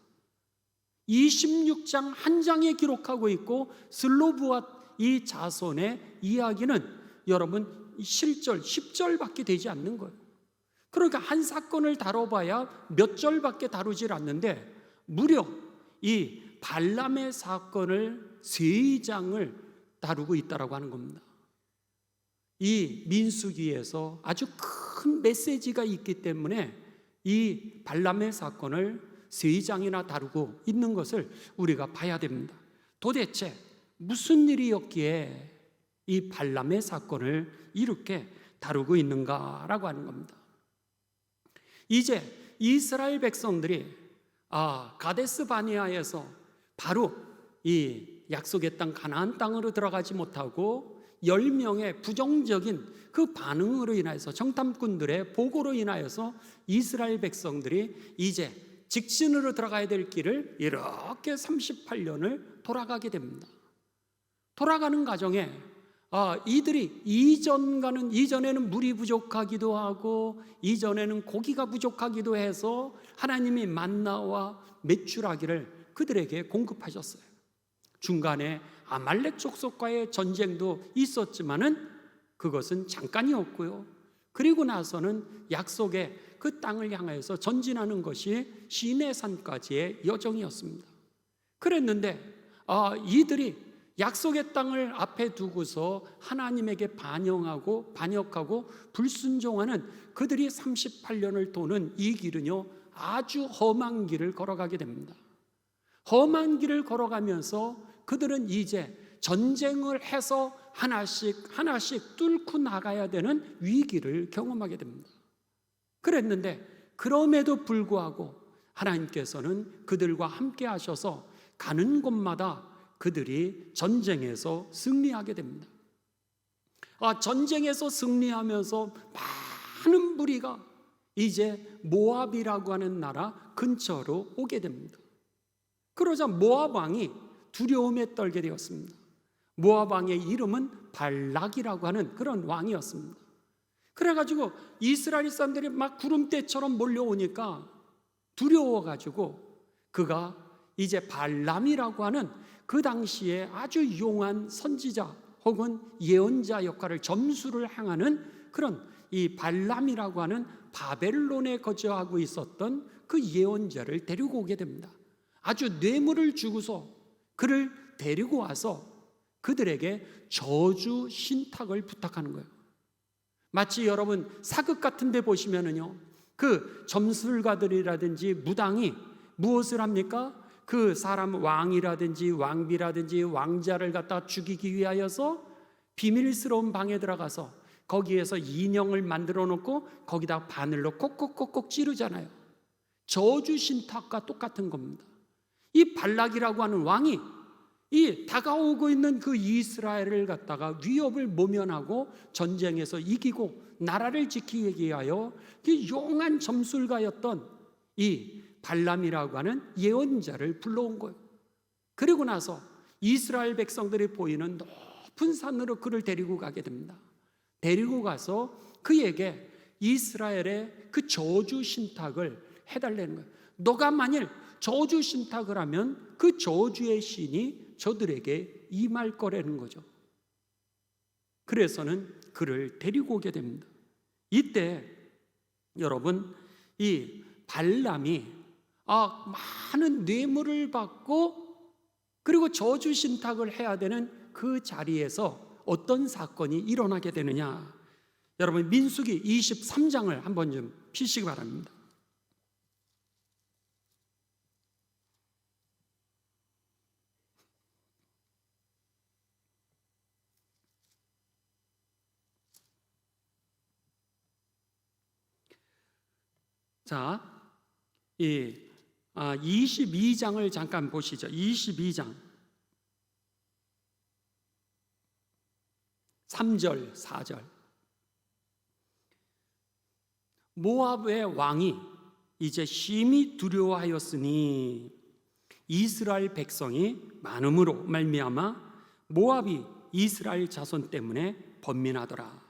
26장 한 장에 기록하고 있고 슬로브앗 이 자손의 이야기는 여러분 실절 10절밖에 되지 않는 거예요. 그러니까 한 사건을 다뤄봐야 몇 절밖에 다루질 않는데 무려 이 발람의 사건을 3장을 다루고 있다라고 하는 겁니다. 이 민수기에서 아주 큰 메시지가 있기 때문에 이 발람의 사건을 3장이나 다루고 있는 것을 우리가 봐야 됩니다. 도대체 무슨 일이었기에 이 발람의 사건을 이렇게 다루고 있는가라고 하는 겁니다. 이제 이스라엘 백성들이 가데스 바네아에서 바로 이 약속의 땅 가나안 땅으로 들어가지 못하고 10명의 부정적인 그 반응으로 인하여서 정탐꾼들의 보고로 인하여서 이스라엘 백성들이 이제 직진으로 들어가야 될 길을 이렇게 38년을 돌아가게 됩니다. 돌아가는 과정에 이들이 이전에는 물이 부족하기도 하고 이전에는 고기가 부족하기도 해서 하나님이 만나와 메추라기를 그들에게 공급하셨어요. 중간에 아말렉 족속과의 전쟁도 있었지만은 그것은 잠깐이었고요. 그리고 나서는 약속의 그 땅을 향해서 전진하는 것이 시내산까지의 여정이었습니다. 그랬는데 이들이 약속의 땅을 앞에 두고서 하나님에게 반역하고 불순종하는 그들이 38년을 도는 이 길은요 아주 험한 길을 걸어가게 됩니다. 험한 길을 걸어가면서 그들은 이제 전쟁을 해서 하나씩 뚫고 나가야 되는 위기를 경험하게 됩니다. 그랬는데 그럼에도 불구하고 하나님께서는 그들과 함께 하셔서 가는 곳마다 그들이 전쟁에서 승리하게 됩니다. 전쟁에서 승리하면서 많은 무리가 이제 모압이라고 하는 나라 근처로 오게 됩니다. 그러자 모압 왕이 두려움에 떨게 되었습니다. 모압 왕의 이름은 발락이라고 하는 그런 왕이었습니다. 그래가지고 이스라엘 사람들이 막 구름대처럼 몰려오니까 두려워가지고 그가 이제 발람이라고 하는 그 당시에 아주 용한 선지자 혹은 예언자 역할을 점수를 행하는 그런 이 발람이라고 하는 바벨론에 거주하고 있었던 그 예언자를 데리고 오게 됩니다. 아주 뇌물을 주고서 그를 데리고 와서 그들에게 저주 신탁을 부탁하는 거예요. 마치 여러분 사극 같은 데 보시면은요 그 점술가들이라든지 무당이 무엇을 합니까? 그 사람 왕이라든지 왕비라든지 왕자를 갖다 죽이기 위하여서 비밀스러운 방에 들어가서 거기에서 인형을 만들어 놓고 거기다 바늘로 콕콕콕콕 찌르잖아요. 저주 신탁과 똑같은 겁니다. 이 발락이라고 하는 왕이 이 다가오고 있는 그 이스라엘을 갖다가 위협을 모면하고 전쟁에서 이기고 나라를 지키기 위하여 그 용한 점술가였던 이 발람이라고 하는 예언자를 불러온 거예요. 그리고 나서 이스라엘 백성들이 보이는 높은 산으로 그를 데리고 가게 됩니다. 데리고 가서 그에게 이스라엘의 그 저주 신탁을 해달라는 거예요. 너가 만일 저주 신탁을 하면 그 저주의 신이 저들에게 임할 거라는 거죠. 그래서는 그를 데리고 오게 됩니다. 이때 여러분 이 발람이 많은 뇌물을 받고 그리고 저주 신탁을 해야 되는 그 자리에서 어떤 사건이 일어나게 되느냐. 여러분 민수기 23장을 한번 좀 피시기 바랍니다. 자, 이 22장을 잠깐 보시죠. 22장 3절 4절. 모압의 왕이 이제 심히 두려워하였으니 이스라엘 백성이 많음으로 말미암아 모압이 이스라엘 자손 때문에 번민하더라.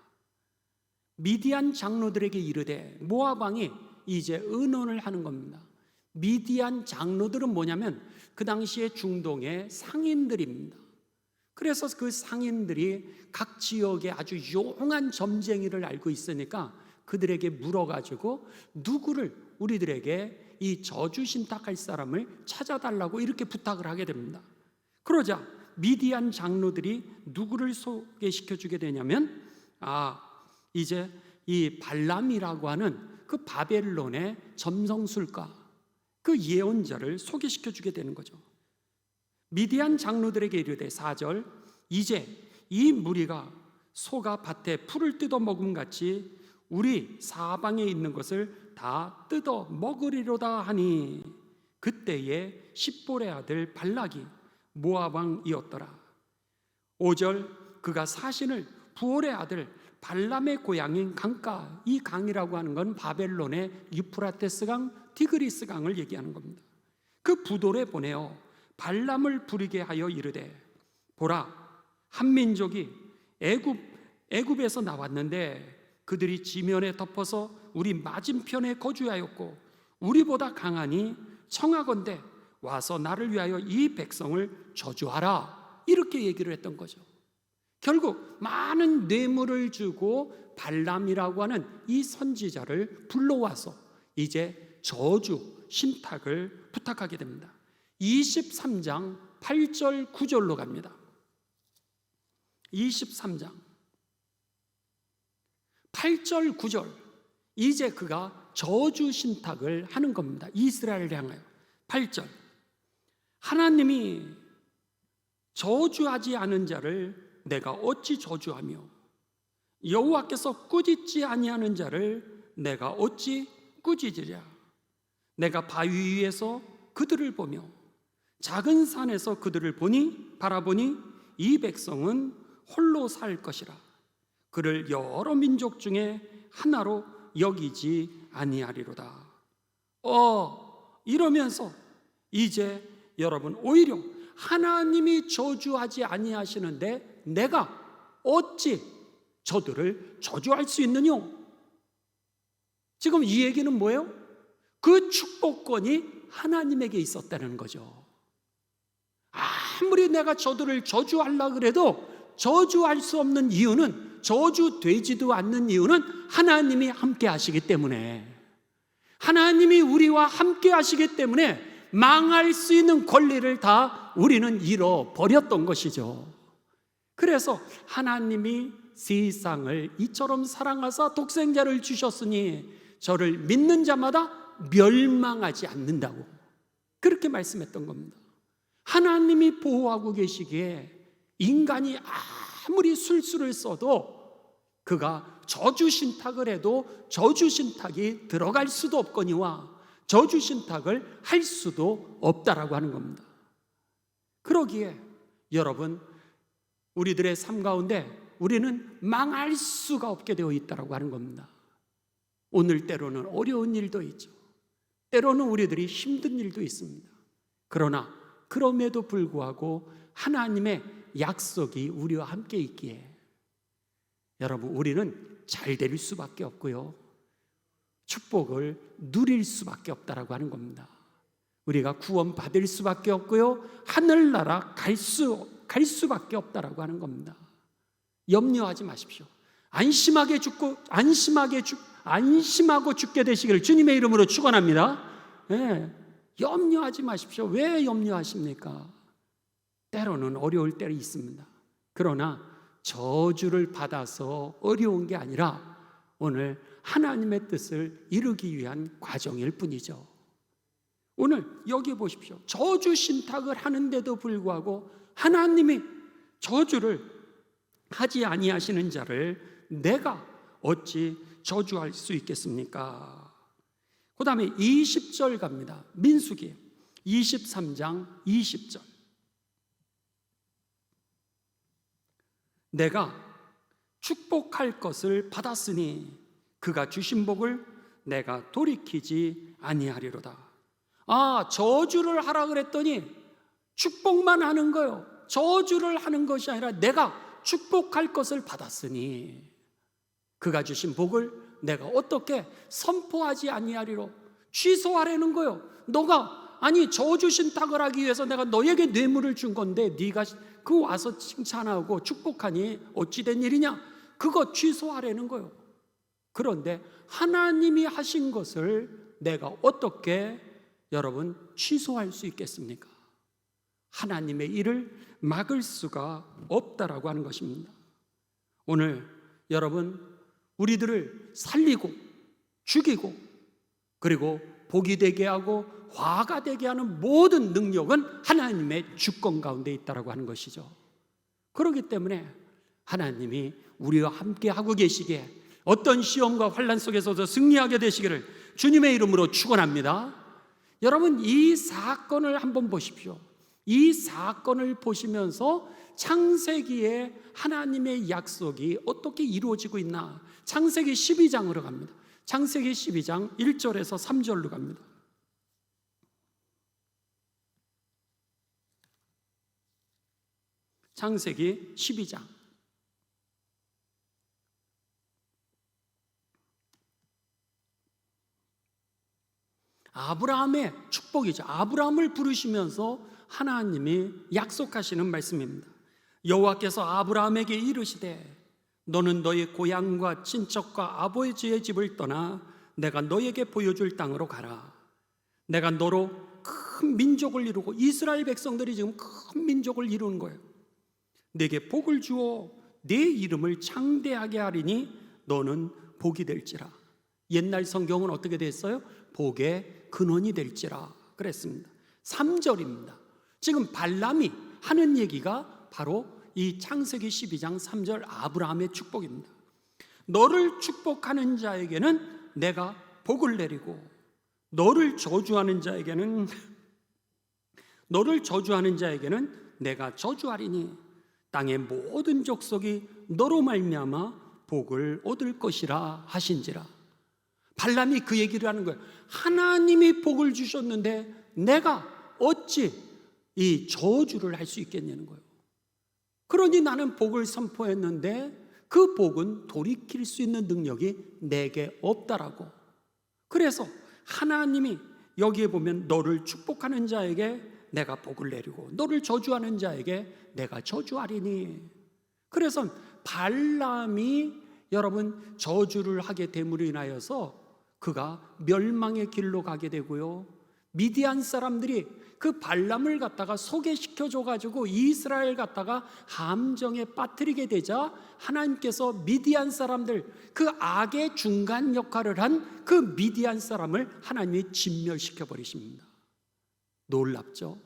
미디안 장로들에게 이르되, 모압 왕이 이제 의논을 하는 겁니다. 미디안 장로들은 뭐냐면 그 당시에 중동의 상인들입니다. 그래서 그 상인들이 각 지역에 아주 용한 점쟁이를 알고 있으니까 그들에게 물어가지고 누구를, 우리들에게 이 저주 신탁할 사람을 찾아달라고 이렇게 부탁을 하게 됩니다. 그러자 미디안 장로들이 누구를 소개시켜 주게 되냐면 이제 이 발람이라고 하는 그 바벨론의 점성술가, 그 예언자를 소개시켜 주게 되는 거죠. 미디안 장로들에게 이르되 4절, 이제 이 무리가 소가 밭에 풀을 뜯어 먹음같이 우리 사방에 있는 것을 다 뜯어 먹으리로다 하니, 그때에 십볼의 아들 발락이 모압 왕이었더라. 5절, 그가 사신을 부올의 아들 발람의 고향인 강가, 이 강이라고 하는 건 바벨론의 유프라테스 강, 티그리스 강을 얘기하는 겁니다. 그 부돌에 보내어 발람을 부리게 하여 이르되, 보라, 한 민족이 애굽에서 나왔는데 그들이 지면에 덮어서 우리 맞은편에 거주하였고 우리보다 강하니 청하건대 와서 나를 위하여 이 백성을 저주하라, 이렇게 얘기를 했던 거죠. 결국 많은 뇌물을 주고 발람이라고 하는 이 선지자를 불러와서 이제 저주 신탁을 부탁하게 됩니다. 23장 8절 9절로 갑니다. 23장 8절 9절, 이제 그가 저주 신탁을 하는 겁니다. 이스라엘을 향하여. 8절, 하나님이 저주하지 않은 자를 내가 어찌 저주하며 여호와께서 꾸짖지 아니하는 자를 내가 어찌 꾸짖으랴. 내가 바위 위에서 그들을 보며 작은 산에서 그들을 바라보니 이 백성은 홀로 살 것이라. 그를 여러 민족 중에 하나로 여기지 아니하리로다. 이러면서 이제 여러분, 오히려 하나님이 저주하지 아니하시는데 내가 어찌 저들을 저주할 수 있느뇨? 지금 이 얘기는 뭐예요? 그 축복권이 하나님에게 있었다는 거죠. 아무리 내가 저들을 저주하려고 그래도 저주할 수 없는 이유는, 저주되지도 않는 이유는 하나님이 함께 하시기 때문에, 하나님이 우리와 함께 하시기 때문에 망할 수 있는 권리를 다 우리는 잃어버렸던 것이죠. 그래서 하나님이 세상을 이처럼 사랑하사 독생자를 주셨으니 저를 믿는 자마다 멸망하지 않는다고 그렇게 말씀했던 겁니다. 하나님이 보호하고 계시기에 인간이 아무리 술수를 써도 그가 저주신탁을 해도 저주신탁이 들어갈 수도 없거니와 저주신탁을 할 수도 없다라고 하는 겁니다. 그러기에 여러분, 우리들의 삶 가운데 우리는 망할 수가 없게 되어 있다라고 하는 겁니다. 오늘 때로는 어려운 일도 있죠. 때로는 우리들이 힘든 일도 있습니다. 그러나 그럼에도 불구하고 하나님의 약속이 우리와 함께 있기에 여러분, 우리는 잘 될 수밖에 없고요, 축복을 누릴 수밖에 없다라고 하는 겁니다. 우리가 구원 받을 수밖에 없고요, 하늘나라 갈 수밖에 없다라고 하는 겁니다. 염려하지 마십시오. 안심하고 죽게 되시기를 주님의 이름으로 축원합니다. 염려하지 마십시오. 왜 염려하십니까? 때로는 어려울 때가 있습니다. 그러나 저주를 받아서 어려운 게 아니라 오늘 하나님의 뜻을 이루기 위한 과정일 뿐이죠. 오늘 여기 보십시오. 저주 신탁을 하는데도 불구하고 하나님이 저주를 하지 아니하시는 자를 내가 어찌 저주할 수 있겠습니까? 그 다음에 20절 갑니다. 민수기 23장 20절. 내가 축복할 것을 받았으니 그가 주신 복을 내가 돌이키지 아니하리로다. 저주를 하라 그랬더니 축복만 하는 거요. 저주를 하는 것이 아니라 내가 축복할 것을 받았으니 그가 주신 복을 내가 어떻게 선포하지 아니하리로. 취소하라는 거요. 너가 저주 신탁을 하기 위해서 내가 너에게 뇌물을 준 건데 네가 그 와서 칭찬하고 축복하니 어찌된 일이냐? 그거 취소하라는 거요. 그런데 하나님이 하신 것을 내가 어떻게 여러분 취소할 수 있겠습니까? 하나님의 일을 막을 수가 없다라고 하는 것입니다. 오늘 여러분 우리들을 살리고 죽이고 그리고 복이 되게 하고 화가 되게 하는 모든 능력은 하나님의 주권 가운데 있다라고 하는 것이죠. 그렇기 때문에 하나님이 우리와 함께 하고 계시기에 어떤 시험과 환난 속에서도 승리하게 되시기를 주님의 이름으로 축원합니다. 여러분 이 사건을 한번 보십시오. 이 사건을 보시면서 창세기에 하나님의 약속이 어떻게 이루어지고 있나? 창세기 12장으로 갑니다. 창세기 12장 1절에서 3절로 갑니다. 창세기 12장. 아브라함의 축복이죠. 아브라함을 부르시면서 하나님이 약속하시는 말씀입니다. 여호와께서 아브라함에게 이르시되 너는 너의 고향과 친척과 아버지의 집을 떠나 내가 너에게 보여줄 땅으로 가라. 내가 너로 큰 민족을 이루고, 이스라엘 백성들이 지금 큰 민족을 이루는 거예요. 내게 복을 주어 내 이름을 창대하게 하리니 너는 복이 될지라. 옛날 성경은 어떻게 됐어요? 복의 근원이 될지라 그랬습니다. 3절입니다. 지금 발람이 하는 얘기가 바로 이 창세기 12장 3절 아브라함의 축복입니다. 너를 축복하는 자에게는 내가 복을 내리고 너를 저주하는 자에게는 내가 저주하리니 땅의 모든 족속이 너로 말미암아 복을 얻을 것이라 하신지라. 발람이 그 얘기를 하는 거예요. 하나님이 복을 주셨는데 내가 어찌 이 저주를 할 수 있겠냐는 거예요. 그러니 나는 복을 선포했는데 그 복은 돌이킬 수 있는 능력이 내게 없다라고. 그래서 하나님이 여기에 보면 너를 축복하는 자에게 내가 복을 내리고 너를 저주하는 자에게 내가 저주하리니. 그래서 발람이 여러분 저주를 하게 됨으로 인하여서 그가 멸망의 길로 가게 되고요, 미디안 사람들이 그 발람을 갖다가 소개시켜줘 가지고 이스라엘 갖다가 함정에 빠뜨리게 되자 하나님께서 미디안 사람들, 그 악의 중간 역할을 한 그 미디안 사람을 하나님이 진멸시켜 버리십니다. 놀랍죠?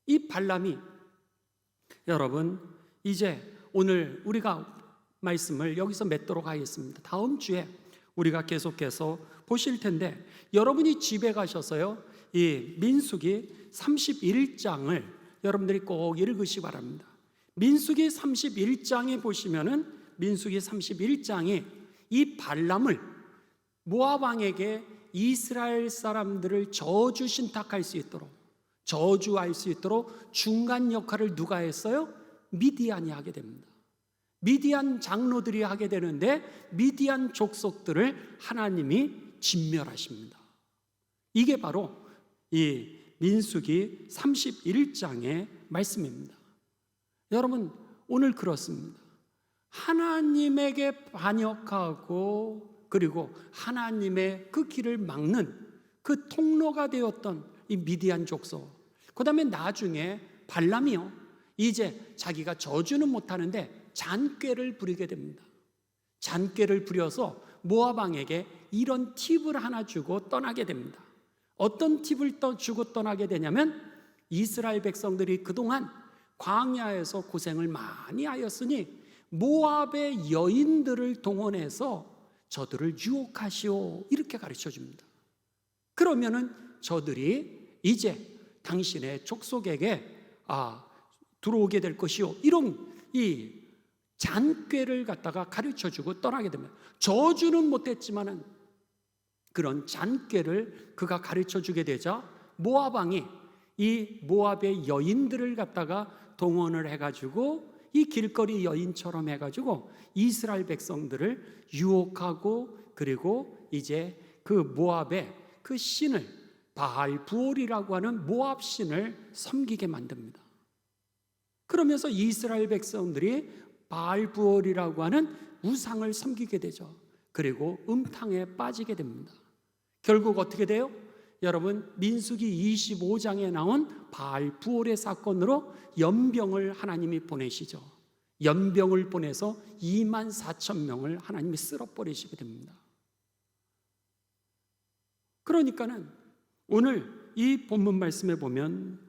이 발람이 여러분 이제 오늘 우리가 말씀을 여기서 맺도록 하겠습니다. 다음 주에 우리가 계속해서 보실 텐데, 여러분이 집에 가셔서요 이 민수기 31장을 여러분들이 꼭 읽으시기 바랍니다. 민수기 31장에 보시면은 민수기 31장이 이 발람을 모압 왕에게 이스라엘 사람들을 저주 신탁할 수 있도록, 저주할 수 있도록 중간 역할을 누가 했어요? 미디안이 하게 됩니다. 미디안 장로들이 하게 되는데 미디안 족속들을 하나님이 진멸하십니다. 이게 바로 이 민수기 31장의 말씀입니다. 여러분 오늘 그렇습니다. 하나님에게 반역하고 그리고 하나님의 그 길을 막는 그 통로가 되었던 이 미디안 족속, 그 다음에 나중에 발람이요 이제 자기가 저주는 못하는데 잔꾀를 부리게 됩니다. 잔꾀를 부려서 모압 왕에게 이런 팁을 하나 주고 떠나게 됩니다. 어떤 팁을 주고 떠나게 되냐면, 이스라엘 백성들이 그동안 광야에서 고생을 많이 하였으니 모압의 여인들을 동원해서 저들을 유혹하시오, 이렇게 가르쳐 줍니다. 그러면은 저들이 이제 당신의 족속에게 들어오게 될 것이요, 이런 이 잔꾀를 갖다가 가르쳐주고 떠나게 됩니다. 저주는 못했지만은 그런 잔꾀를 그가 가르쳐주게 되자 모압 왕이 이 모압의 여인들을 갖다가 동원을 해가지고 이 길거리 여인처럼 해가지고 이스라엘 백성들을 유혹하고, 그리고 이제 그 모압의 그 신을, 바알 부올이라고 하는 모압 신을 섬기게 만듭니다. 그러면서 이스라엘 백성들이 바알 부올이라고 하는 우상을 섬기게 되죠. 그리고 음탕에 빠지게 됩니다. 결국 어떻게 돼요? 여러분, 민수기 25장에 나온 바알 부올의 사건으로 연병을 하나님이 보내시죠. 연병을 보내서 24,000명을 하나님이 쓸어버리시게 됩니다. 그러니까는 오늘 이 본문 말씀에 보면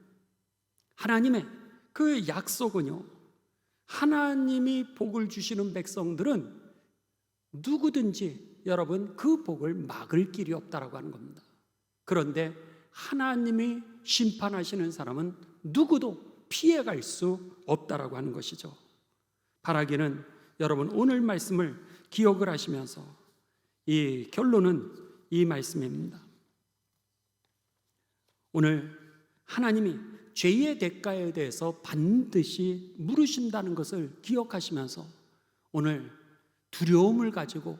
하나님의 그 약속은요, 하나님이 복을 주시는 백성들은 누구든지 여러분 그 복을 막을 길이 없다라고 하는 겁니다. 그런데 하나님이 심판하시는 사람은 누구도 피해갈 수 없다라고 하는 것이죠. 바라기는 여러분 오늘 말씀을 기억을 하시면서 이 결론은 이 말씀입니다. 오늘 하나님이 죄의 대가에 대해서 반드시 물으신다는 것을 기억하시면서 오늘 두려움을 가지고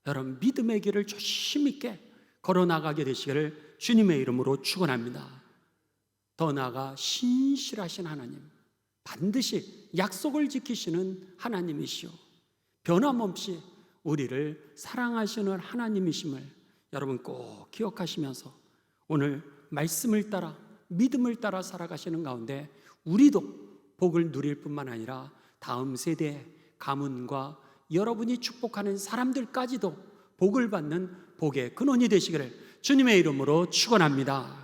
여러분 믿음의 길을 조심 있게 걸어나가게 되시기를 주님의 이름으로 축원합니다. 더 나아가 신실하신 하나님, 반드시 약속을 지키시는 하나님이시오, 변함없이 우리를 사랑하시는 하나님이심을 여러분 꼭 기억하시면서 오늘 말씀을 따라 믿음을 따라 살아가시는 가운데 우리도 복을 누릴 뿐만 아니라 다음 세대 가문과 여러분이 축복하는 사람들까지도 복을 받는 복의 근원이 되시기를 주님의 이름으로 축원합니다.